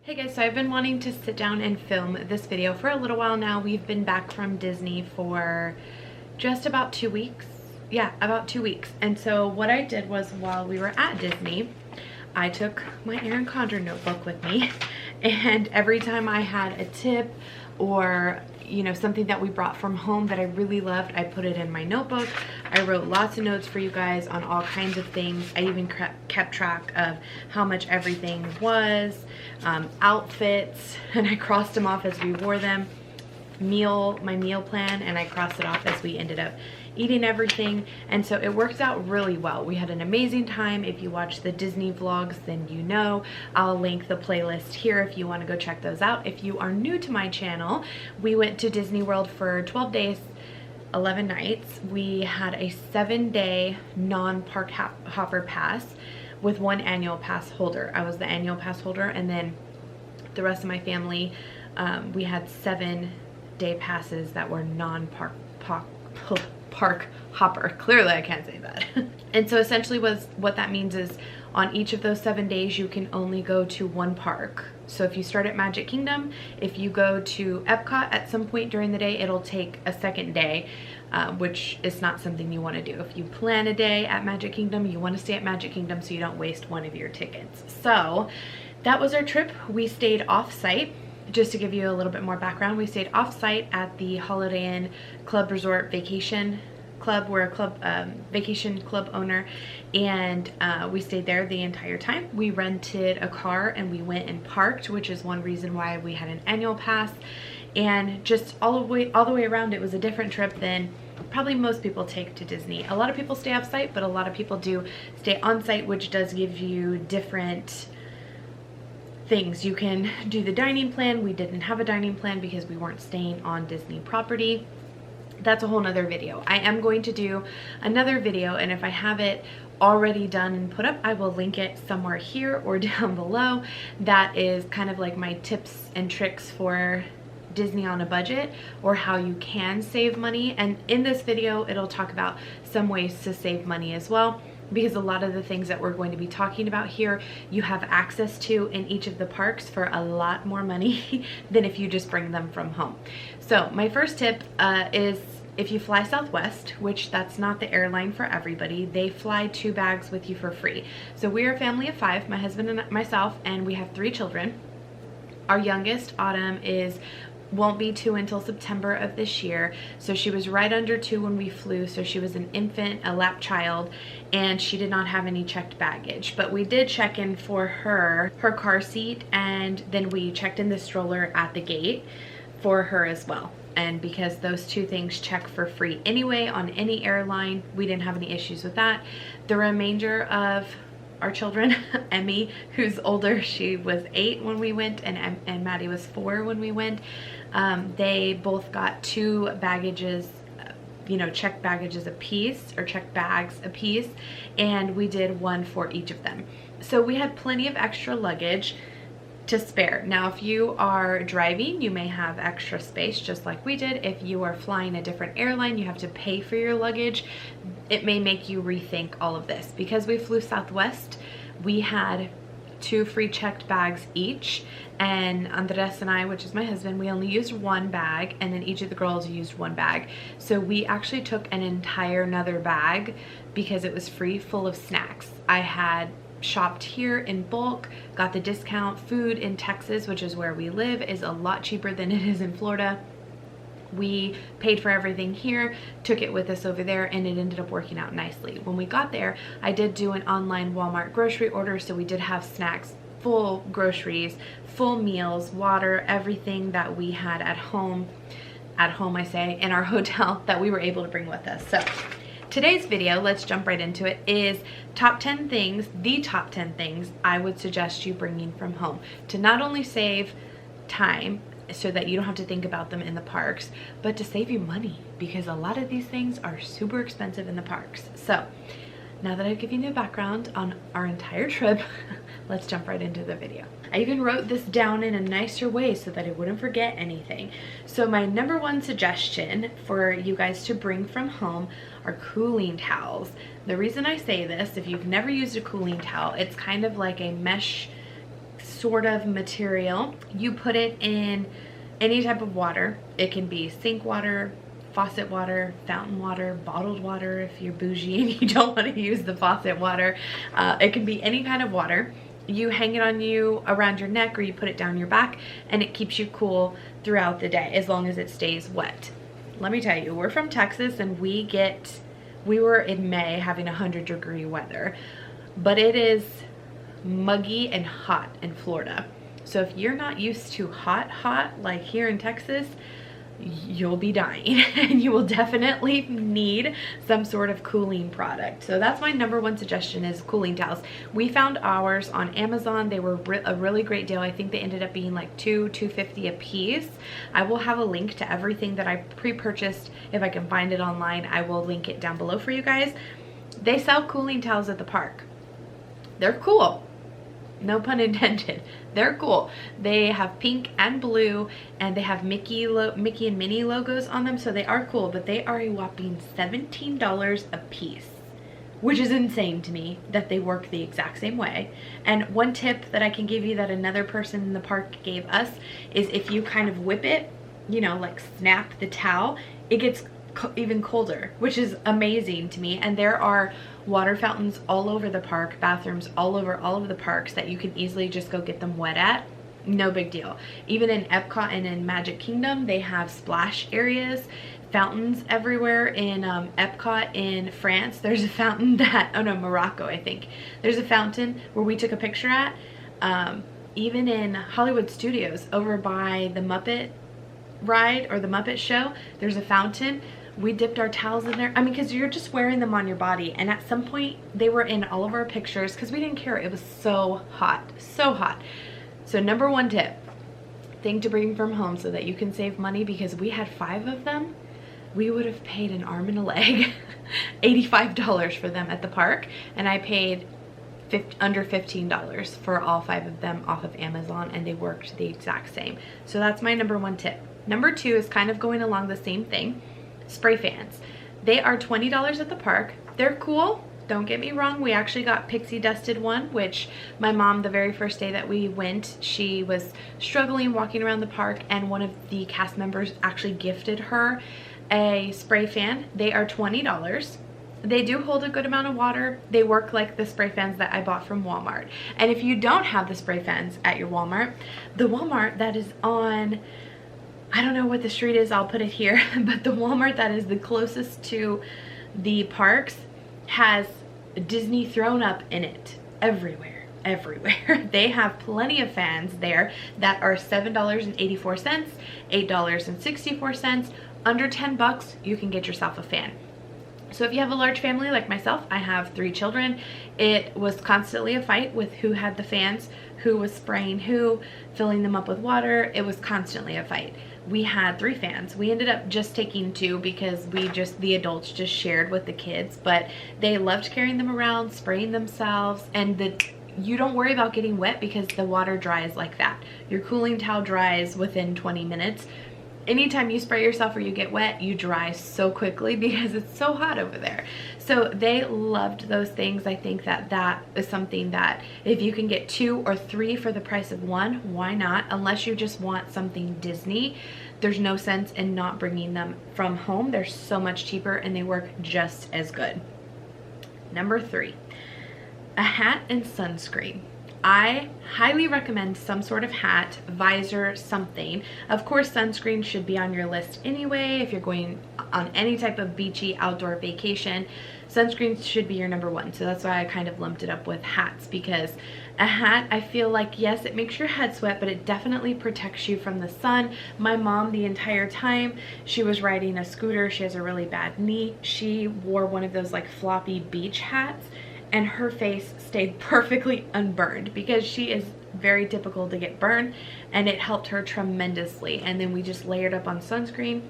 Hey guys, so I've been wanting to sit down and film this video for a little while now. We've been back from Disney for just about 2 weeks. Yeah, about 2 weeks. And so what I did was, while we were at Disney, I took my Erin Condren notebook with me, and every time I had a tip or something that we brought from home that I really loved, I put it in my notebook. I wrote lots of notes for you guys on all kinds of things. I even kept track of how much everything was, outfits, and I crossed them off as we wore them. My meal plan, and I crossed it off as we ended up eating everything. And so it worked out really well. We had an amazing time. If you watch the Disney vlogs, then you know. I'll link the playlist here if you want to go check those out. If you are new to my channel, we went to Disney World for 12 days 11 nights. We had a 7-day non-park hopper pass with one annual pass holder. I was the annual pass holder, and then the rest of my family, we had 7-day passes that were non-park hopper. Clearly I can't say that. And so essentially what that means is, on each of those 7 days you can only go to one park. So if you start at Magic Kingdom, if you go to Epcot at some point during the day, it'll take a second day, which is not something you want to do. If you plan a day at Magic Kingdom, you want to stay at Magic Kingdom so you don't waste one of your tickets. So that was our trip. We stayed off-site. Just to give you a little bit more background, we stayed off-site at the Holiday Inn Club Resort Vacation Club. We're a vacation club owner, and we stayed there the entire time. We rented a car and we went and parked, which is one reason why we had an annual pass. And just all the way around, it was a different trip than probably most people take to Disney. A lot of people stay off-site, but a lot of people do stay on-site, which does give you different things. You can do the dining plan. We didn't have a dining plan because we weren't staying on Disney property. That's a whole nother video. I am going to do another video, and if I have it already done and put up, I will link it somewhere here or down below. That is kind of like my tips and tricks for Disney on a budget, or how you can save money. And in this video, it'll talk about some ways to save money as well, because a lot of the things that we're going to be talking about here, you have access to in each of the parks for a lot more money than if you just bring them from home. So my first tip is, if you fly Southwest, which that's not the airline for everybody, they fly 2 bags with you for free. So we're a family of 5, my husband and myself, and we have 3 children. Our youngest, Autumn, won't be 2 until September of this year. So she was right under 2 when we flew. So she was an infant, a lap child, and she did not have any checked baggage. But we did check in for her car seat, and then we checked in the stroller at the gate for her as well. And because those 2 things check for free anyway on any airline, we didn't have any issues with that. The remainder of our children, Emmy, who's older, she was 8 when we went, and Maddie was 4 when we went. They both got 2 baggages, checked baggages a piece, or checked bags a piece, and we did 1 for each of them. So we had plenty of extra luggage to spare. Now, if you are driving, you may have extra space, just like we did. If you are flying a different airline, you have to pay for your luggage. It may make you rethink all of this. Because we flew Southwest, we had 2 free checked bags each, and Andres and I, which is my husband, we only used 1 bag, and then each of the girls used 1 bag. So we actually took an entire another bag because it was free, full of snacks. I had shopped here in bulk, got the discount. Food in Texas, which is where we live, is a lot cheaper than it is in Florida. We paid for everything here, took it with us over there, and it ended up working out nicely. When we got there, I did do an online Walmart grocery order, so we did have snacks, full groceries, full meals, water, everything that we had at home I say, in our hotel, that we were able to bring with us. So today's video, let's jump right into it, is top 10 things, the top 10 things I would suggest you bringing from home to not only save time so that you don't have to think about them in the parks, but to save you money, because a lot of these things are super expensive in the parks. So now that I've given you a background on our entire trip, let's jump right into the video. I even wrote this down in a nicer way so that I wouldn't forget anything. So my number 1 suggestion for you guys to bring from home are cooling towels. The reason I say this, if you've never used a cooling towel, it's kind of like a mesh sort of material. You put it in any type of water. It can be sink water, faucet water, fountain water, bottled water if you're bougie and you don't want to use the faucet water. It can be any kind of water. You hang it on you around your neck, or you put it down your back, and it keeps you cool throughout the day as long as it stays wet. Let me tell you, we're from Texas, and we were in May having 100-degree weather, but it is muggy and hot in Florida. So if you're not used to hot like here in Texas, you'll be dying and you will definitely need some sort of cooling product. So that's my number one suggestion, is cooling towels. We found ours on Amazon. They were a really great deal. I think they ended up being like $2.50 a piece. I will have a link to everything that I pre-purchased. If I can find it online, I will link it down below for you guys. They sell cooling towels at the park. They're cool. No pun intended. They're cool. They have pink and blue, and they have Mickey and Minnie logos on them, so they are cool, but they are a whopping $17 a piece, which is insane to me that they work the exact same way. And one tip that I can give you that another person in the park gave us is, if you kind of whip it, you know, like snap the towel, it gets even colder, which is amazing to me. And there are water fountains all over the park, bathrooms all over all of the parks that you can easily just go get them wet at. No big deal. Even in Epcot and in Magic Kingdom, they have splash areas, fountains everywhere. In Epcot in France, there's a fountain that, oh no, Morocco I think, there's a fountain where we took a picture at. Even in Hollywood Studios over by the Muppet ride or the Muppet show, there's a fountain. We dipped our towels in there. I mean, because you're just wearing them on your body. And at some point, they were in all of our pictures because we didn't care. It was so hot, so hot. So number one tip, thing to bring from home so that you can save money, because we had 5 of them. We would have paid an arm and a leg, $85 for them at the park. And I paid under $15 for all 5 of them off of Amazon, and they worked the exact same. So that's my number one tip. Number 2 is kind of going along the same thing. Spray fans. They are $20 at the park. They're cool. Don't get me wrong. We actually got pixie dusted one, which my mom, the very first day that we went, she was struggling walking around the park, and one of the cast members actually gifted her a spray fan. They are $20. They do hold a good amount of water. They work like the spray fans that I bought from Walmart. And if you don't have the spray fans at your Walmart, the Walmart that is on, I don't know what the street is, I'll put it here, but the Walmart that is the closest to the parks has Disney thrown up in it everywhere. They have plenty of fans there that are $7.84, $8.64. Under 10 bucks, you can get yourself a fan. So if you have a large family like myself, I have 3 children, it was constantly a fight with who had the fans, who was spraying who, filling them up with water. It was constantly a fight. We had 3 fans. We ended up just taking 2 because the adults just shared with the kids, but they loved carrying them around, spraying themselves, and you don't worry about getting wet because the water dries like that. Your cooling towel dries within 20 minutes. Anytime you spray yourself or you get wet, you dry so quickly because it's so hot over there. So they loved those things. I think that is something that if you can get 2 or 3 for the price of 1, why not? Unless you just want something Disney, there's no sense in not bringing them from home. They're so much cheaper and they work just as good. Number 3, a hat and sunscreen. I highly recommend some sort of hat, visor, something. Of course, sunscreen should be on your list anyway. If you're going on any type of beachy outdoor vacation, sunscreen should be your number 1. So that's why I kind of lumped it up with hats, because a hat, I feel like, yes, it makes your head sweat, but it definitely protects you from the sun. My mom, the entire time she was riding a scooter, she has a really bad knee, she wore one of those like floppy beach hats, and her face stayed perfectly unburned because she is very typical to get burned, and it helped her tremendously. And then we just layered up on sunscreen.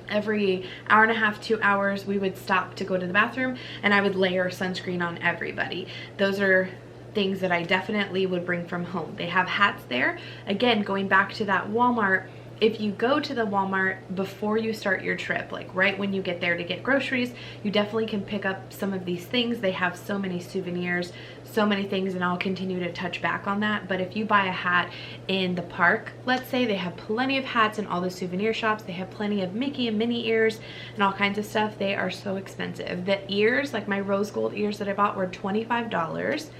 Every hour and a half, 2 hours, we would stop to go to the bathroom and I would layer sunscreen on everybody. Those are things that I definitely would bring from home. They have hats there. Again, going back to that Walmart, if you go to the Walmart before you start your trip, like right when you get there to get groceries, you definitely can pick up some of these things. They have so many souvenirs, so many things, and I'll continue to touch back on that. But if you buy a hat in the park, let's say, they have plenty of hats in all the souvenir shops. They have plenty of Mickey and Minnie ears and all kinds of stuff. They are so expensive. The ears, like my rose gold ears that I bought, were $25,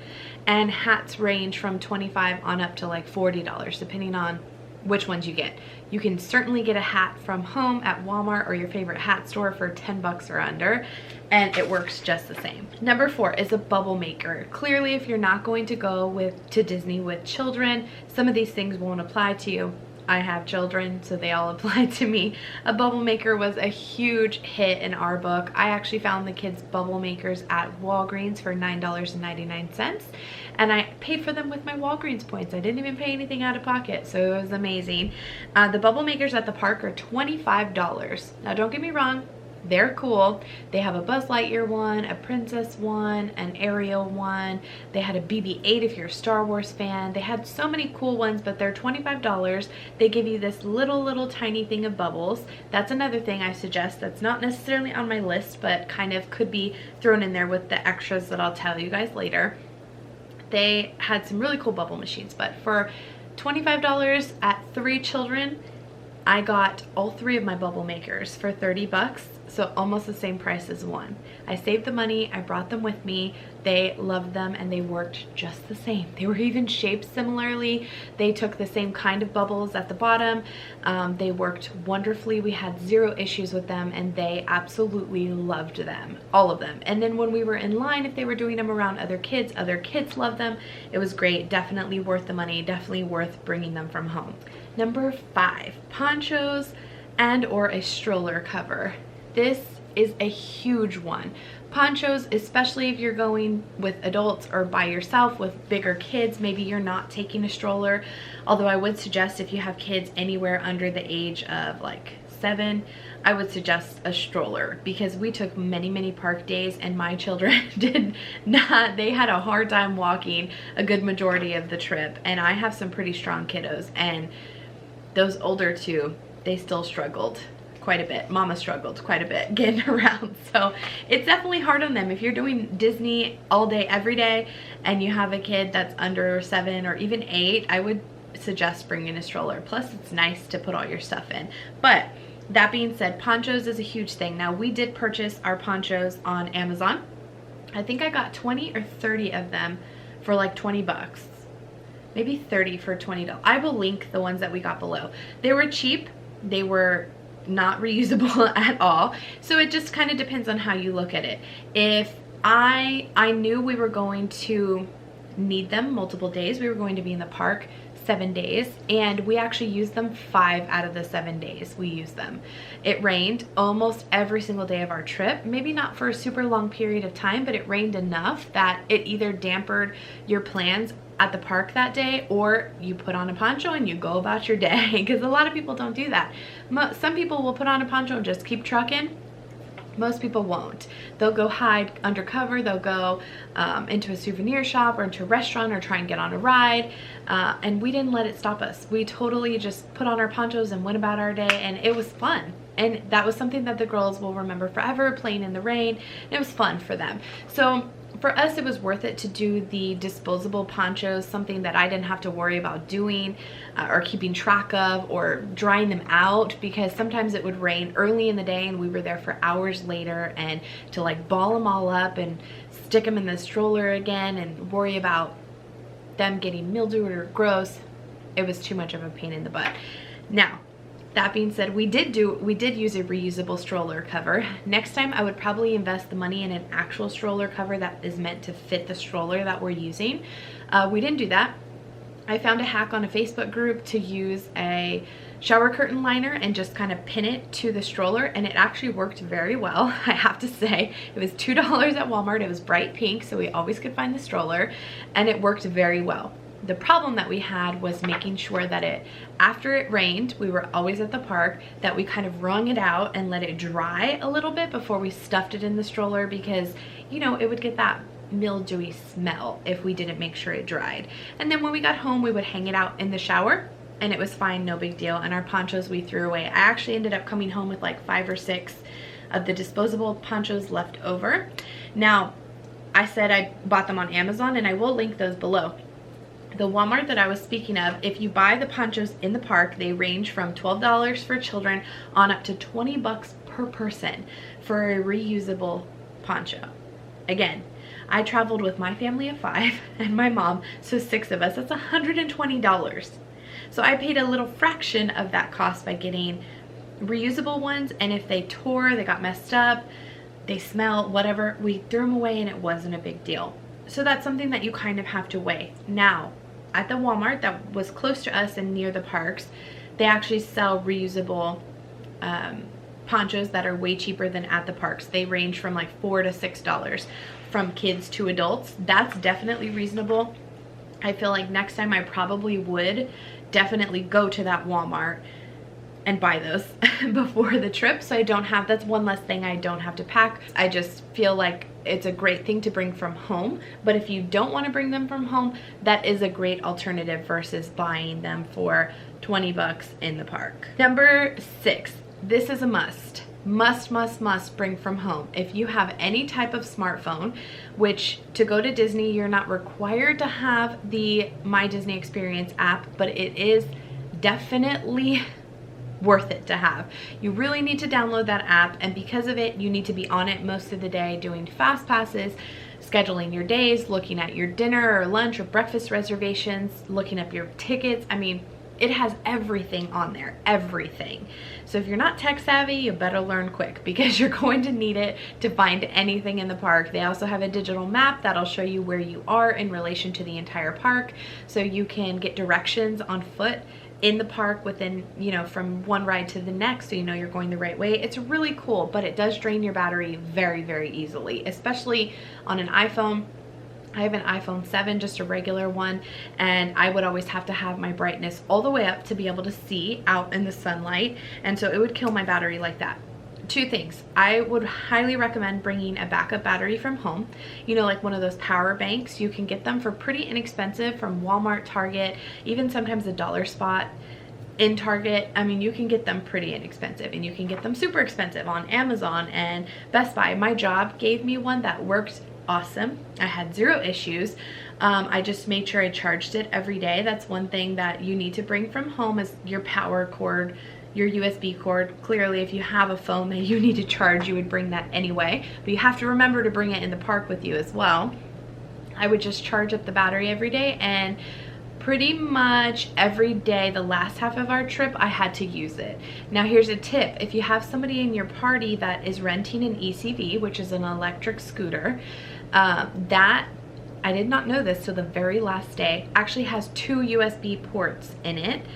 and hats range from $25 on up to like $40 depending on which ones you get. You can certainly get a hat from home at Walmart or your favorite hat store for 10 bucks or under, and it works just the same. Number 4 is a bubble maker. Clearly, if you're not going to go to Disney with children, some of these things won't apply to you. I have children, so they all apply to me. A bubble maker was a huge hit in our book. I actually found the kids' bubble makers at Walgreens for $9.99, and I paid for them with my Walgreens points. I didn't even pay anything out of pocket, so it was amazing. The bubble makers at the park are $25. Now, don't get me wrong, they're cool. They have a Buzz Lightyear one, a Princess one, an Ariel one. They had a BB-8 if you're a Star Wars fan. They had so many cool ones, but they're $25. They give you this little tiny thing of bubbles. That's another thing I suggest that's not necessarily on my list, but kind of could be thrown in there with the extras that I'll tell you guys later. They had some really cool bubble machines, but for $25 at 3 children, I got all 3 of my bubble makers for 30 bucks, so almost the same price as one. I saved the money, I brought them with me, they loved them, and they worked just the same. They were even shaped similarly. They took the same kind of bubbles at the bottom. They worked wonderfully. We had 0 issues with them, and they absolutely loved them, all of them. And then when we were in line, if they were doing them around other kids loved them. It was great, definitely worth the money, definitely worth bringing them from home. Number 5, ponchos and or a stroller cover. This is a huge one. Ponchos, especially if you're going with adults or by yourself with bigger kids, maybe you're not taking a stroller. Although I would suggest if you have kids anywhere under the age of like 7, I would suggest a stroller, because we took many park days and my children did not, they had a hard time walking a good majority of the trip, and I have some pretty strong kiddos, and those older 2, they still struggled quite a bit. Mama struggled quite a bit getting around, so it's definitely hard on them. If you're doing Disney all day every day and you have a kid that's under 7 or even 8, I would suggest bringing a stroller. Plus, it's nice to put all your stuff in. But that being said, ponchos is a huge thing. Now, we did purchase our ponchos on Amazon. I think I got 20 or 30 of them for like 20 bucks. Maybe 30 for $20. I will link the ones that we got below. They were cheap. They were not reusable at all, so it just kind of depends on how you look at it. If I knew we were going to need them multiple days, we were going to be in the park 7 days, and we actually used them 5 out of the 7 days we used them. It rained almost every single day of our trip, maybe not for a super long period of time, but it rained enough that it either dampened your plans at the park that day, or you put on a poncho and you go about your day, because a lot of people don't do that. Some people will put on a poncho and just keep trucking. Most people won't. They'll go hide undercover, they'll go into a souvenir shop or into a restaurant or try and get on a ride, and we didn't let it stop us. We totally just put on our ponchos and went about our day, and it was fun. And that was something that the girls will remember forever, playing in the rain. It was fun for them. So for us, it was worth it to do the disposable ponchos, something that I didn't have to worry about doing or keeping track of or drying them out, because sometimes it would rain early in the day and we were there for hours later, and to like ball them all up and stick them in the stroller again and worry about them getting mildewed or gross, it was too much of a pain in the butt. Now, that being said, we did use a reusable stroller cover. Next time, I would probably invest the money in an actual stroller cover that is meant to fit the stroller that we're using. We didn't do that. I found a hack on a Facebook group to use a shower curtain liner and just kind of pin it to the stroller, and it actually worked very well, I have to say. It was $2 at Walmart. It was bright pink, so we always could find the stroller, and it worked very well. The problem that we had was making sure that after it rained, we were always at the park, that we kind of wrung it out and let it dry a little bit before we stuffed it in the stroller, because, you know, it would get that mildewy smell if we didn't make sure it dried. And then when we got home, we would hang it out in the shower and it was fine, no big deal. And our ponchos we threw away. I actually ended up coming home with like 5 or 6 of the disposable ponchos left over. Now, I said I bought them on Amazon, and I will link those below. The Walmart that I was speaking of, if you buy the ponchos in the park, they range from $12 for children on up to 20 bucks per person for a reusable poncho. Again, I traveled with my family of 5 and my mom, so 6 of us. That's $120. So I paid a little fraction of that cost by getting reusable ones, and if they tore, they got messed up, they smell, whatever, we threw them away and it wasn't a big deal. So that's something that you kind of have to weigh. Now, at the Walmart that was close to us and near the parks, they actually sell reusable ponchos that are way cheaper than at the parks. They range from like $4 to $6 from kids to adults. That's definitely reasonable. I feel like next time I probably would definitely go to that Walmart and buy those before the trip, so I don't have, that's one less thing I don't have to pack. I just feel like it's a great thing to bring from home, but if you don't want to bring them from home, that is a great alternative versus buying them for 20 bucks in the park. Number 6, this is a must. Must bring from home. If you have any type of smartphone, which to go to Disney, you're not required to have the My Disney Experience app, but it is definitely worth it to have. You really need to download that app, and because of it, you need to be on it most of the day doing fast passes, scheduling your days, looking at your dinner or lunch or breakfast reservations, looking up your tickets. I mean, it has everything on there, everything. So if you're not tech savvy, you better learn quick, because you're going to need it to find anything in the park. They also have a digital map that'll show you where you are in relation to the entire park, so you can get directions on foot in the park within, you know, from one ride to the next, so you know you're going the right way. It's really cool, but it does drain your battery very, very easily, especially on an iPhone. I have an iPhone 7, just a regular one, and I would always have to have my brightness all the way up to be able to see out in the sunlight, and so it would kill my battery like that. 2 things. I would highly recommend bringing a backup battery from home. You know, like one of those power banks. You can get them for pretty inexpensive from Walmart, Target, even sometimes a dollar spot in Target. I mean, you can get them pretty inexpensive, and you can get them super expensive on Amazon and Best Buy. My job gave me one that worked awesome. I had 0 issues. I just made sure I charged it every day. That's one thing that you need to bring from home, is your power cord, your USB cord. Clearly, if you have a phone that you need to charge, you would bring that anyway, but you have to remember to bring it in the park with you as well. I would just charge up the battery every day, and pretty much every day the last half of our trip I had to use it. Now here's a tip: if you have somebody in your party that is renting an ECV, which is an electric scooter, that, I did not know this till the very last day, actually has 2 USB ports in it,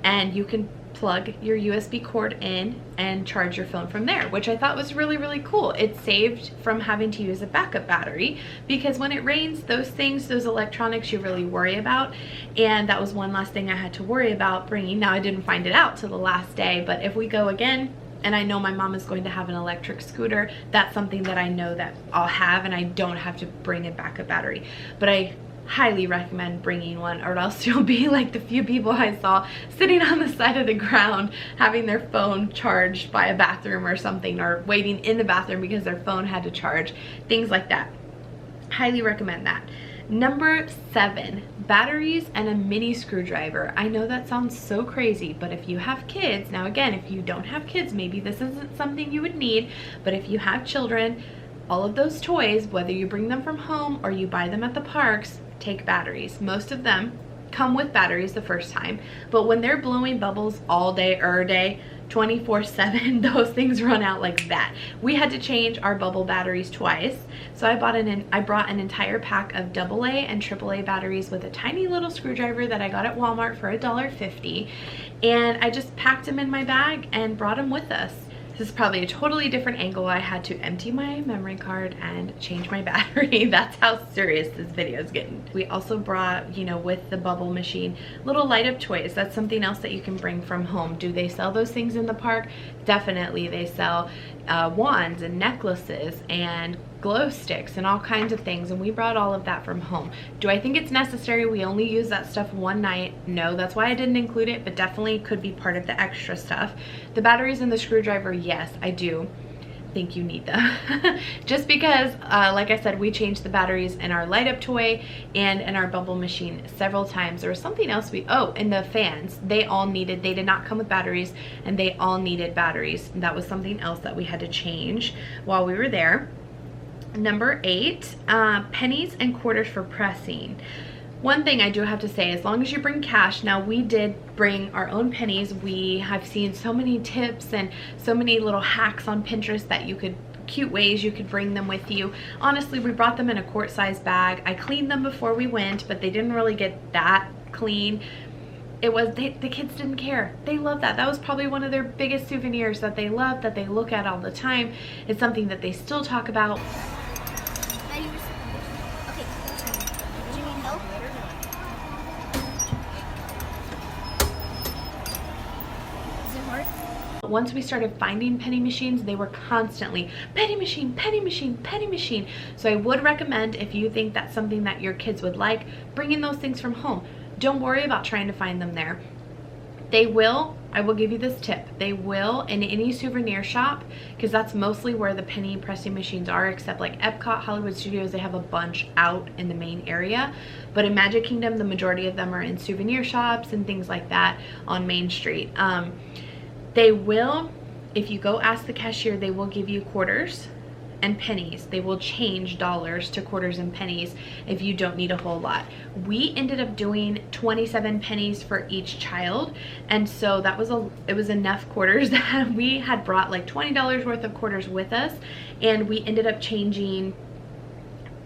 and you can plug your USB cord in and charge your phone from there, which I thought was really, really cool. It saved from having to use a backup battery, because when it rains, those things, those electronics, you really worry about, and that was one last thing I had to worry about bringing. Now I didn't find it out till the last day, but if we go again, and I know my mom is going to have an electric scooter, that's something that I know that I'll have, and I don't have to bring a backup battery. But I highly recommend bringing one, or else you'll be like the few people I saw sitting on the side of the ground having their phone charged by a bathroom or something, or waiting in the bathroom because their phone had to charge, things like that. Highly recommend that. Number 7, batteries and a mini screwdriver. I know that sounds so crazy, but if you have kids, now again, if you don't have kids, maybe this isn't something you would need, but if you have children, all of those toys, whether you bring them from home or you buy them at the parks, take batteries. Most of them come with batteries the first time, but when they're blowing bubbles all day, 24/7, those things run out like that. We had to change our bubble batteries twice, so I brought an entire pack of AA and AAA batteries with a tiny little screwdriver that I got at Walmart for $1.50, and I just packed them in my bag and brought them with us. This is probably a totally different angle. I had to empty my memory card and change my battery. That's how serious this video is getting. We also brought, you know, with the bubble machine, little light up toys. That's something else that you can bring from home. Do they sell those things in the park? Definitely. They sell wands and necklaces and glow sticks and all kinds of things, and we brought all of that from home. Do I think it's necessary? We only use that stuff one night. No, that's why I didn't include it, but definitely could be part of the extra stuff. The batteries and the screwdriver, yes, I do think you need them. Just because, like I said, we changed the batteries in our light up toy and in our bubble machine several times. There was something else and the fans, they did not come with batteries, and they all needed batteries. That was something else that we had to change while we were there. Number 8, pennies and quarters for pressing. One thing I do have to say, as long as you bring cash, now we did bring our own pennies. We have seen so many tips and so many little hacks on Pinterest that cute ways you could bring them with you. Honestly, we brought them in a quart-sized bag. I cleaned them before we went, but they didn't really get that clean. The kids didn't care. They loved that. That was probably one of their biggest souvenirs that they love, that they look at all the time. It's something that they still talk about. Once we started finding penny machines, they were constantly penny machine, penny machine, penny machine. So I would recommend, if you think that's something that your kids would like, bringing those things from home. Don't worry about trying to find them there. They will, I will give you this tip, they will in any souvenir shop, because that's mostly where the penny pressing machines are, except like Epcot, Hollywood Studios, they have a bunch out in the main area. But in Magic Kingdom, the majority of them are in souvenir shops and things like that on Main Street. They will, if you go ask the cashier, they will give you quarters and pennies. They will change dollars to quarters and pennies if you don't need a whole lot. We ended up doing 27 pennies for each child, and so that was it was enough quarters. That we had brought like $20 worth of quarters with us, and we ended up changing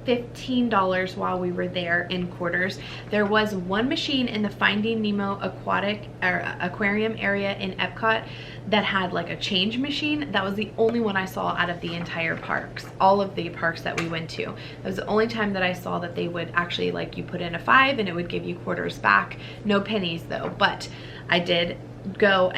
$15 while we were there in quarters. There was one machine in the Finding Nemo aquarium area in Epcot that had like a change machine. That was the only one I saw out of the entire parks, all of the parks that we went to. That was the only time that I saw that they would actually, like, you put in a 5 and it would give you quarters back. No pennies though, but I did go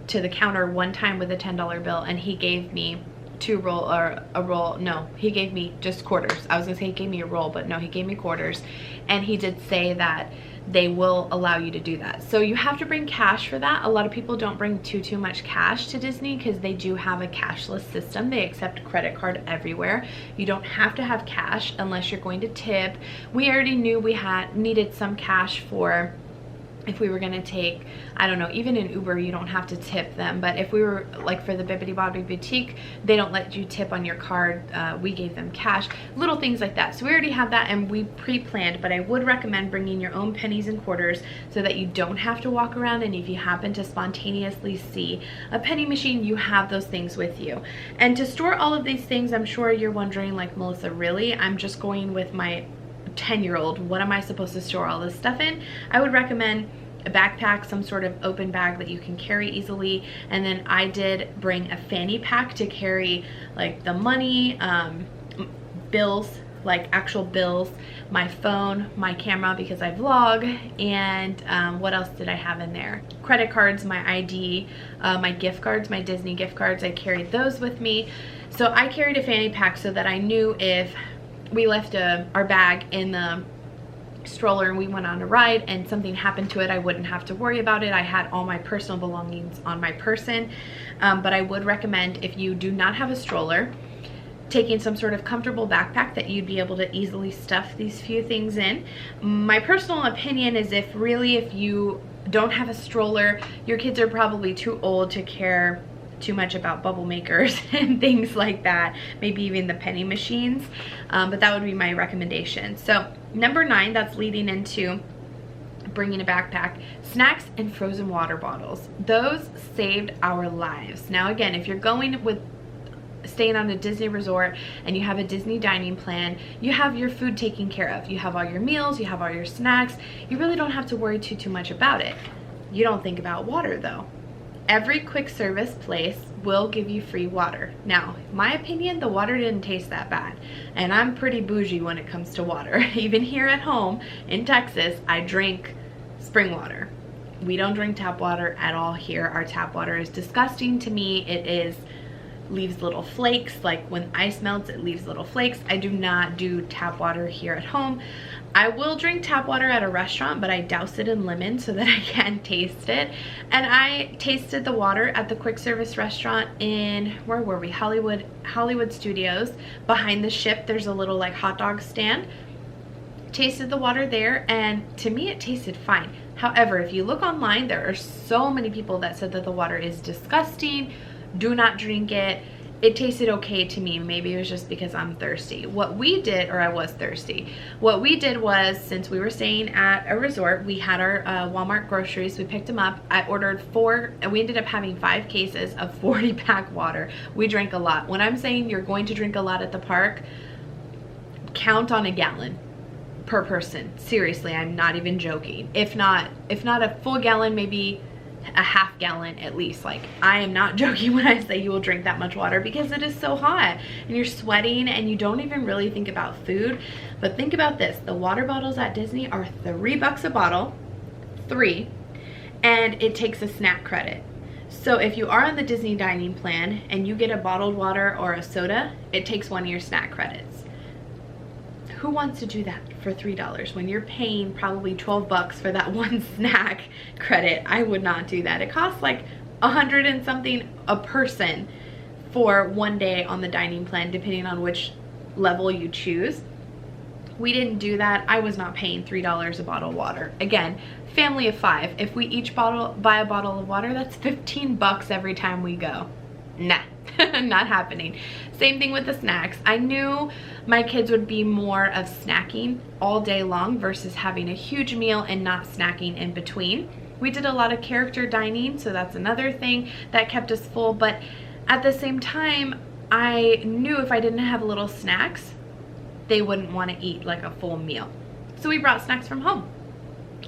to the counter one time with a $10 bill, and he gave me he gave me just quarters. I was gonna say he gave me a roll, but no, he gave me quarters. And he did say that they will allow you to do that. So you have to bring cash for that. A lot of people don't bring too much cash to Disney because they do have a cashless system. They accept credit card everywhere. You don't have to have cash unless you're going to tip. We already knew we needed some cash for if we were gonna take, I don't know, even in Uber you don't have to tip them, but if we were like for the Bibbidi Bobbidi Boutique, they don't let you tip on your card. We gave them cash, little things like that. So we already have that and we pre-planned, but I would recommend bringing your own pennies and quarters so that you don't have to walk around, and if you happen to spontaneously see a penny machine, you have those things with you. And to store all of these things, I'm sure you're wondering, like, Melissa, really? I'm just going with my 10-year-old. What am I supposed to store all this stuff in? I would recommend a backpack, some sort of open bag that you can carry easily. And then I did bring a fanny pack to carry like the money, bills, like actual bills, my phone, my camera because I vlog, and what else did I have in there? Credit cards, my ID, my gift cards, my Disney gift cards. I carried those with me. So I carried a fanny pack so that I knew if we left our bag in the stroller and we went on a ride and something happened to it, I wouldn't have to worry about it. I had all my personal belongings on my person. But I would recommend, if you do not have a stroller, taking some sort of comfortable backpack that you'd be able to easily stuff these few things in. My personal opinion is if you don't have a stroller, your kids are probably too old to care too much about bubble makers and things like that, maybe even the penny machines, but that would be my recommendation. So number 9, that's leading into bringing a backpack, snacks and frozen water bottles. Those saved our lives. Now again, if you're staying on a Disney resort and you have a Disney dining plan, you have your food taken care of. You have all your meals, you have all your snacks. You really don't have to worry too much about it. You don't think about water though. Every quick service place will give you free water. Now, in my opinion, the water didn't taste that bad. And I'm pretty bougie when it comes to water. Even here at home in Texas, I drink spring water. We don't drink tap water at all here. Our tap water is disgusting to me. It is leaves little flakes. Like when ice melts, it leaves little flakes. I do not do tap water here at home. I will drink tap water at a restaurant, but I douse it in lemon so that I can taste it. And I tasted the water at the quick service restaurant in, where were we? Hollywood Studios. Behind the ship, there's a little like hot dog stand. Tasted the water there, and to me it tasted fine. However, if you look online, there are so many people that said that the water is disgusting, do not drink it. It tasted okay to me. Maybe it was just because I'm thirsty. What we did, or I was thirsty, what we did was, since we were staying at a resort, we had our Walmart groceries. We picked them up. I ordered 4, and we ended up having 5 cases of 40-pack water. We drank a lot. When I'm saying you're going to drink a lot at the park, count on a gallon per person. Seriously, I'm not even joking. If not a full gallon, maybe a half gallon at least. Like, I am not joking when I say you will drink that much water, because it is so hot and you're sweating and you don't even really think about food. But think about this, the water bottles at Disney are $3 a bottle, 3, and it takes a snack credit. So if you are on the Disney dining plan and you get a bottled water or a soda, it takes 1 of your snack credits. Who wants to do that for $3 when you're paying probably 12 bucks for that one snack credit? I would not do that. It costs like 100 and something a person for 1 day on the dining plan, depending on which level you choose. We didn't do that. I was not paying $3 a bottle of water. Again, family of 5. If we each buy a bottle of water, that's 15 bucks every time we go. Nah. Not happening. Same thing with the snacks. I knew my kids would be more of snacking all day long versus having a huge meal and not snacking in between. We did a lot of character dining, so that's another thing that kept us full. But at the same time, I knew if I didn't have little snacks, they wouldn't want to eat like a full meal. So we brought snacks from home.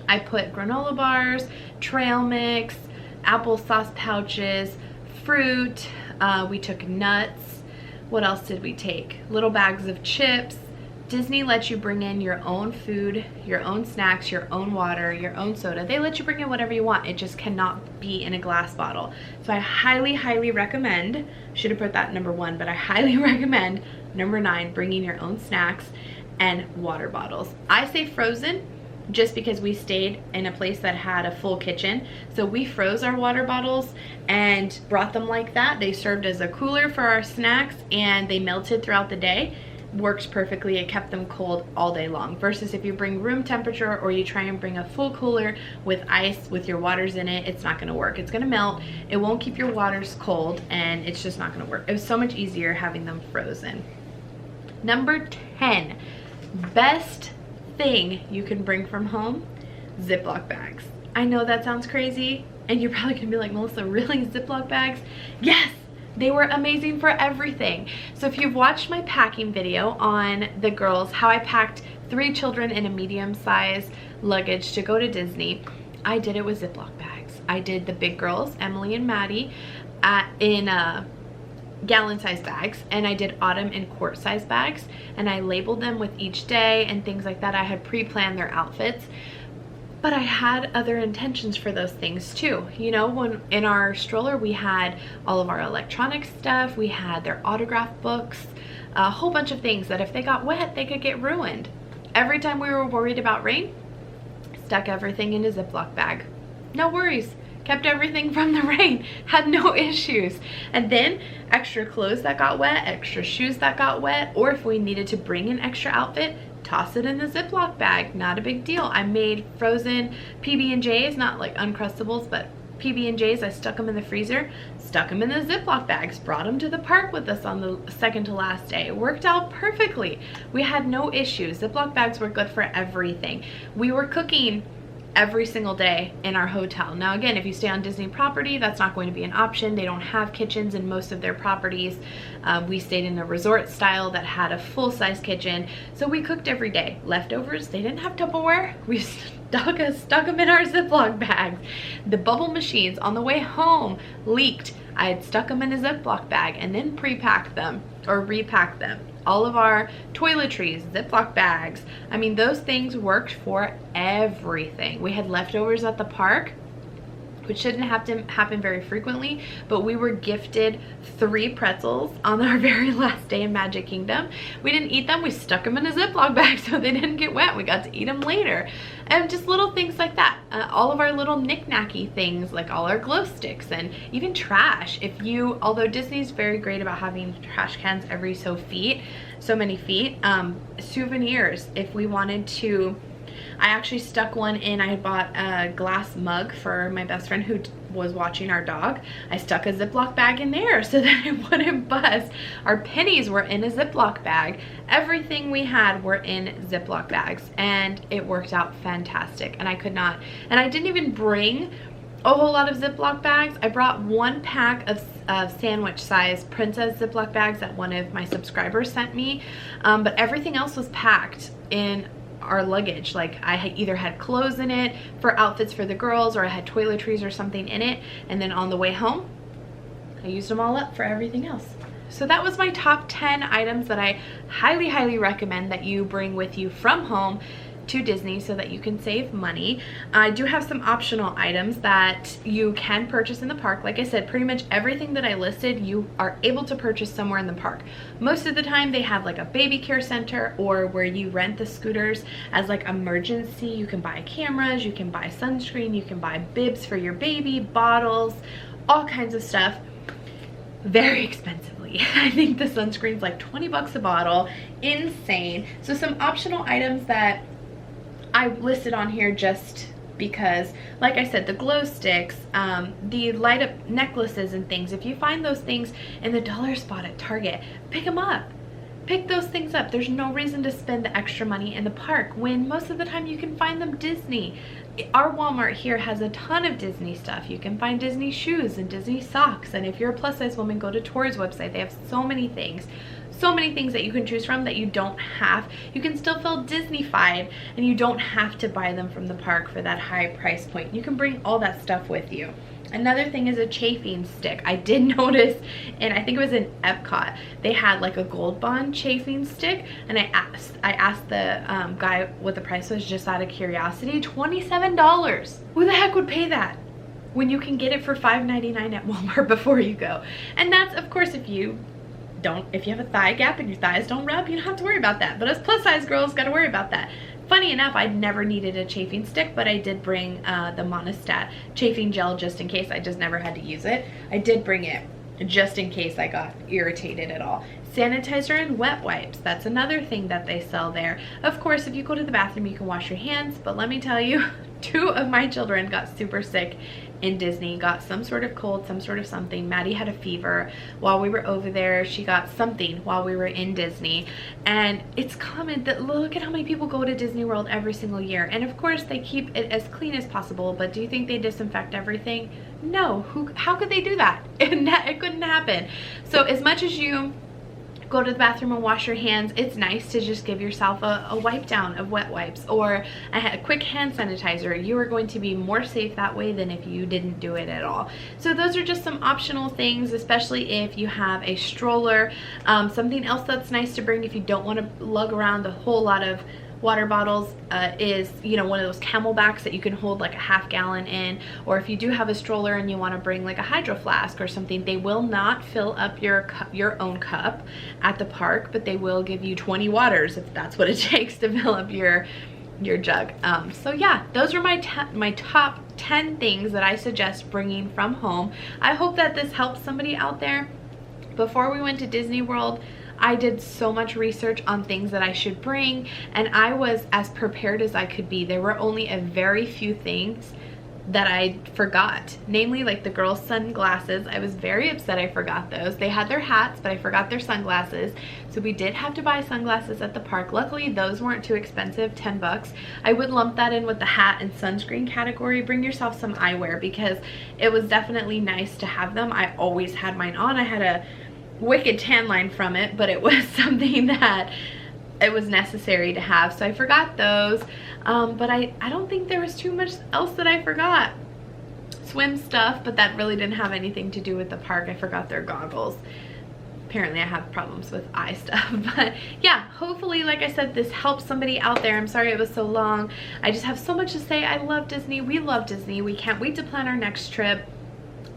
I put granola bars, trail mix, applesauce pouches, fruit. We took nuts. What else did we take? Little bags of chips. Disney lets you bring in your own food, your own snacks, your own water, your own soda. They let you bring in whatever you want. It just cannot be in a glass bottle. So I highly, highly recommend, should have put that number 1, but I highly recommend number 9, bringing your own snacks and water bottles. I say frozen just because we stayed in a place that had a full kitchen. So we froze our water bottles and brought them like that. They served as a cooler for our snacks and they melted throughout the day. Worked perfectly. It kept them cold all day long. Versus if you bring room temperature or you try and bring a full cooler with ice with your waters in it, it's not going to work. It's going to melt. It won't keep your waters cold and it's just not going to work. It was so much easier having them frozen. Number 10, best thing you can bring from home, Ziploc bags. I know that sounds crazy and you're probably gonna be like, Melissa, really, Ziploc bags? Yes, they were amazing for everything. So if you've watched my packing video on the girls, how I packed 3 children in a medium size luggage to go to Disney, I did it with Ziploc bags. I did the big girls, Emily and Maddie, in gallon-sized bags, and I did Autumn in quart-sized bags, and I labeled them with each day and things like that. I had pre-planned their outfits, but I had other intentions for those things too. You know, when in our stroller we had all of our electronic stuff, we had their autograph books, a whole bunch of things that if they got wet, they could get ruined. Every time we were worried about rain, stuck everything in a Ziploc bag. No worries. Kept everything from the rain, had no issues. And then extra clothes that got wet, extra shoes that got wet, or if we needed to bring an extra outfit, toss it in the Ziploc bag. Not a big deal. I made frozen PB&Js, not like Uncrustables, but PB&Js. I stuck them in the freezer, stuck them in the Ziploc bags, brought them to the park with us on the second to last day. It worked out perfectly. We had no issues. Ziploc bags were good for everything. We were cooking every single day in our hotel. Now again, if you stay on Disney property, that's not going to be an option. They don't have kitchens in most of their properties. We stayed in a resort style that had a full-size kitchen, so we cooked every day. Leftovers, they didn't have Tupperware. We stuck them in our Ziploc bags. The bubble machines on the way home leaked. I had stuck them in a Ziploc bag and then pre-packed them or repacked them. All of our toiletries, Ziploc bags. I mean, those things worked for everything. We had leftovers at the park. which shouldn't have to happen very frequently, but we were gifted 3 pretzels on our very last day in Magic Kingdom. We didn't eat them, we stuck them in a Ziploc bag so they didn't get wet. We got to eat them later. And just little things like that. All of our little knick-knacky things, like all our glow sticks and even trash. Although Disney's very great about having trash cans every so many feet, souvenirs, if we wanted to. I actually stuck one in. I bought a glass mug for my best friend who was watching our dog. I stuck a Ziploc bag in there so that it wouldn't buzz. Our pennies were in a Ziploc bag. Everything we had were in Ziploc bags, and it worked out fantastic. And I didn't even bring a whole lot of Ziploc bags. I brought 1 pack of sandwich size princess Ziploc bags that one of my subscribers sent me, but everything else was packed in our luggage. Like I either had clothes in it for outfits for the girls, or I had toiletries or something in it, and then on the way home I used them all up for everything else. So that was my top 10 items that I highly recommend that you bring with you from home to Disney so that you can save money. I do have some optional items that you can purchase in the park. Like I said, pretty much everything that I listed you are able to purchase somewhere in the park. Most of the time they have like a baby care center, or where you rent the scooters as like emergency. You can buy cameras, you can buy sunscreen, you can buy bibs for your baby, bottles, all kinds of stuff. Very expensively. I think the sunscreen's like 20 bucks a bottle. Insane. So some optional items that I listed on here just because, like I said, the glow sticks, the light up necklaces and things, if you find those things in the dollar spot at Target, pick them up. Pick those things up. There's no reason to spend the extra money in the park when most of the time you can find them Disney. Our Walmart here has a ton of Disney stuff. You can find Disney shoes and Disney socks, and if you're a plus size woman, go to Tori's website. They have so many things that you can choose from that you can still feel Disney-fied, and you don't have to buy them from the park for that high price point. You can bring all that stuff with you. Another thing is a chafing stick. I did notice, and I think it was in Epcot, they had like a Gold Bond chafing stick, and I asked the guy what the price was just out of curiosity. $27. Who the heck would pay that when you can get it for $5.99 at Walmart before you go? And that's, of course, if you have a thigh gap and your thighs don't rub, you don't have to worry about that. But us plus size girls gotta worry about that. Funny enough, I'd never needed a chafing stick, but I did bring the Monistat chafing gel just in case. I just never had to use it. I did bring it just in case I got irritated at all. Sanitizer and wet wipes, that's another thing that they sell there. Of course, if you go to the bathroom, you can wash your hands, but let me tell you, 2 of my children got super sick in Disney, got some sort of cold, some sort of something. Maddie had a fever while we were over there. She got something while we were in Disney. And it's common that, look at how many people go to Disney World every single year. And of course they keep it as clean as possible, but do you think they disinfect everything? No. How could they do that? It couldn't happen. So as much as you go to the bathroom and wash your hands, it's nice to just give yourself a wipe down of wet wipes or a quick hand sanitizer. You are going to be more safe that way than if you didn't do it at all. So those are just some optional things, especially if you have a stroller. Something else that's nice to bring if you don't want to lug around a whole lot of water bottles is, you know, one of those camelbacks that you can hold like a ½ gallon in. Or if you do have a stroller and you want to bring like a hydro flask or something, they will not fill up your own cup at the park, but they will give you 20 waters if that's what it takes to fill up your jug. So yeah, those are my top 10 things that I suggest bringing from home. I hope that this helps somebody out there. Before we went to Disney World, I did so much research on things that I should bring, and I was as prepared as I could be. There were only a very few things that I forgot, namely like the girls' sunglasses. I was very upset I forgot those. They had their hats, but I forgot their sunglasses. So we did have to buy sunglasses at the park. Luckily, those weren't too expensive, 10 bucks. I would lump that in with the hat and sunscreen category. Bring yourself some eyewear because it was definitely nice to have them. I always had mine on. I had a wicked tan line from it, but it was something that it was necessary to have, so I forgot those. But I don't think there was too much else that I forgot. Swim stuff, but that really didn't have anything to do with the park. I forgot their goggles. apparently I have problems with eye stuff. But yeah, hopefully, like I said, this helps somebody out there. I'm sorry it was so long. I just have so much to say. I love Disney. We love Disney. We can't wait to plan our next trip.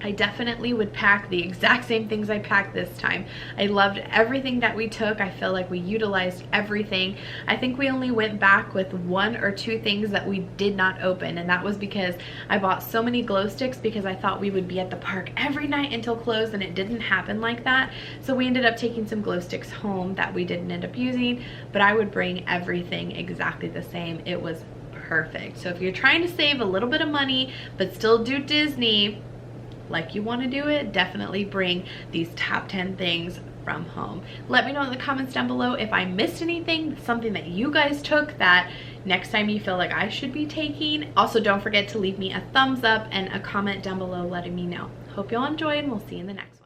I definitely would pack the exact same things I packed this time. I loved everything that we took. I feel like we utilized everything. I think we only went back with 1 or 2 things that we did not open, and that was because I bought so many glow sticks because I thought we would be at the park every night until closed, and it didn't happen like that. So we ended up taking some glow sticks home that we didn't end up using, but I would bring everything exactly the same. It was perfect. So if you're trying to save a little bit of money but still do Disney like you want to do it, definitely bring these top 10 things from home. Let me know in the comments down below if I missed anything, something that you guys took that next time you feel like I should be taking. Also, don't forget to leave me a thumbs up and a comment down below letting me know. Hope y'all enjoyed, and we'll see you in the next one.